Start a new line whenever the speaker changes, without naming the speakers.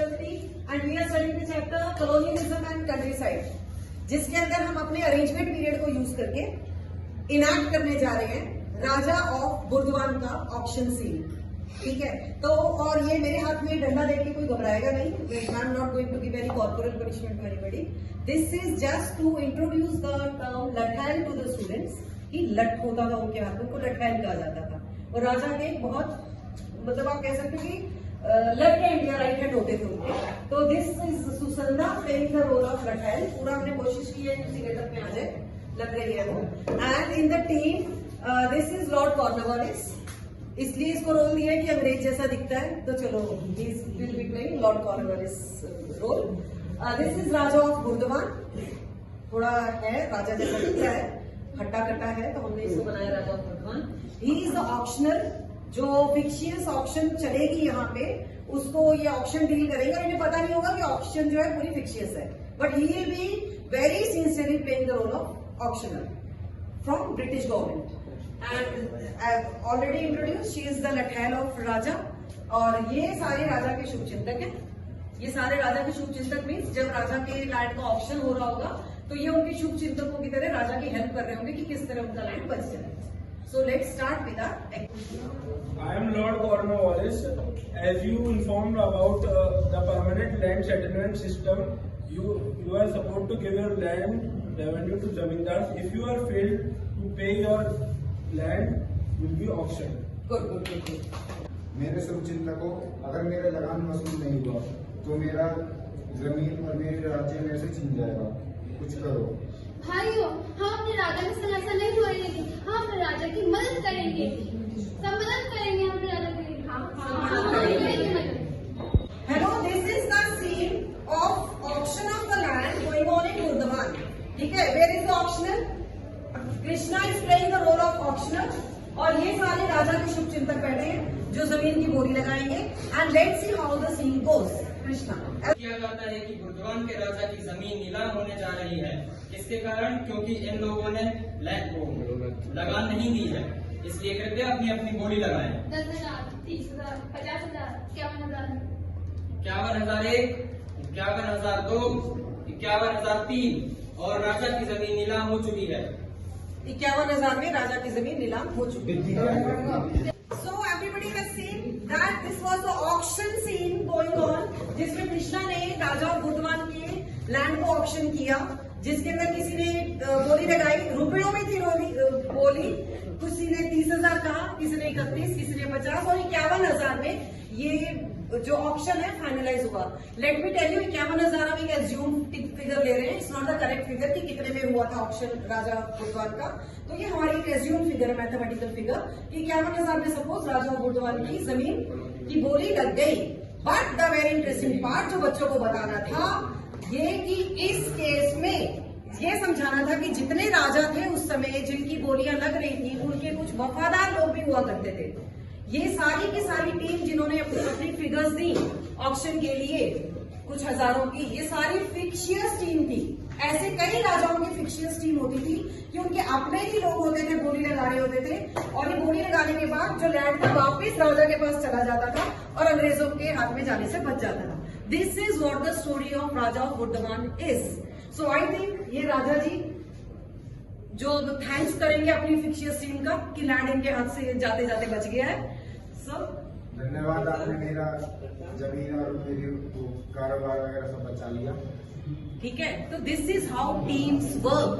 12th and we are studying the chapter colonialism and countryside, जिसके अंदर हम अपने अरेंजमेंट पीरियड को यूज करके इनैक्ट करने जा रहे हैं राजा ऑफ बुर्दवान का ऑप्शन सीन। ठीक है, तो और ये मेरे हाथ में डंडा देख के कोई घबराएगा नहीं। I am not going to give any corporal punishment to anybody. This is just to introduce the term lathial to the students कि लठ होता था उनके हाथ में, उनको लठैल कहा जाता था। और राजा के बहुत मतलब आप कह सकते हो कि लेफ्ट हैंड या राइट हैंड होते थे उनके। तो this is Susanda playing the role of lathial. पूरा हमने कोशिश की है उसी गेटअप में आ जाए, लग रही है वो। And in the team this is Lord Cornwallis, इसलिए इसको रोल दिया है कि अंग्रेज जैसा दिखता है, तो चलो he will be playing Lord Cornwallis role. This is Raja of Burdwan, थोड़ा है राजा जैसा दिख रहा है, खट्टा खट्टा है, तो हमने इसको बनाया Raja of Burdwan. He is the optional, जो फिक्शियस ऑप्शन चलेगी यहाँ पे उसको ये ऑप्शन डील करेंगे। और इन्हें पता नहीं होगा कि ऑप्शन जो है पूरी फिक्शियस है, but he will be very sincerely playing the role of optional from British government. And already introduce, she is the lathial of Raja. और ये सारे राजा के शुभ चिंतक हैं। ये सारे राजा के शुभ चिंतक मीन्स जब राजा के लैंड का ऑप्शन हो रहा होगा तो ये उनके शुभ चिंतकों की तरह राजा की हेल्प कर रहे होंगे कि किस तरह उनका लैंड बच जाए। So let's start with our activity.
I am Lord Cornwallis. As you informed about the permanent land settlement system, you are supposed to give your land revenue to zamindars. If you are failed to pay your land, will be auctioned.
Good, good, good, good.
मेरे शुभ चिंतकों, अगर मेरा लगान वसूल नहीं हुआ तो मेरा जमीन और मेरे राज्य में से छीन जाएगा। कुछ करो
भाइयों, हम अपने राजा के साथ ऐसा नहीं होएंगे। हम अपने राजा की मदद करेंगे, सब मदद करेंगे अपने राजा की।
Hello, this is the scene of auction of the land going on in Burdavan. ठीक है, where is the auctioneer? Krishna is playing the role of auctioneer. और ये सारे राजा के शुभ चिंतक बैठे हैं जो जमीन की बोली लगाएंगे। And let's see how the scene goes. कृष्णा
किया जाता है कि बुर्दवान के राजा की जमीन नीलाम होने जा रही है। इसके कारण क्योंकि इन लोगों ने लगान नहीं दी है, इसलिए कृपया अपनी अपनी बोली लगाएं।
10,000, 30,000, 50,000, 51,000,
51,001, 51,002, 51,003 और राजा की जमीन नीलाम हो चुकी है।
51,000 में राजा की जमीन नीलाम हो चुकी है। So everybody has seen that this was the auction scene going on, जिसमें कृष्णा ने राजा बुर्दवान के लैंड को ऑप्शन किया, जिसके अंदर किसी ने बोली लगाई, रुपयों में थी बोली, किसी ने 30,000 कहा, किसी ने 31, किसी ने 50 और 51,000 में ये जो ऑप्शन है फाइनलाइज हुआ। लेट मी टेल यू, 51,000 हम एक एज्यूम फिगर ले रहे हैं, it's not the correct figure कि कितने में हुआ था ऑप्शन राजा बुर्दवान का। तो ये हमारी एक एज्यूम फिगर है, मैथमेटिकल फिगर, कि 51,000 में सपोज राजा बुर्दवान की जमीन की बोली लग गई। But the very interesting part जो बच्चों को बताना था ये कि इस केस में ये समझाना था कि जितने राजा थे उस समय जिनकी बोलियां लग रही थी उनके कुछ वफादार लोग भी हुआ करते थे। ये सारी की सारी टीम जिन्होंने अपनी फिगर्स दी ऑप्शन के लिए कुछ हजारों की, ये सारी फिक्शियस टीम थी। ऐसे कई राजाओं की फिक्शियस टीम होती थी कि उनके अपने ही लोग होते थे, बोली लगा रहे होते थे, और ये बोली लगाने के बाद जो लैंड था वापिस राजा के पास चला जाता था और अंग्रेजों के हाथ में जाने से बच जाता था। This is what the story of Raja of Burdwan is. So I think ये राजा जी जो थैंक्स करेंगे अपनी फिक्शियस टीम का कि लैंड इनके हाथ से जाते जाते बच गया है।
धन्यवाद, आपने मेरा जमीन और मेरी कारोबार वगैरह सब बचा लिया।
ठीक है, तो this is how teams work.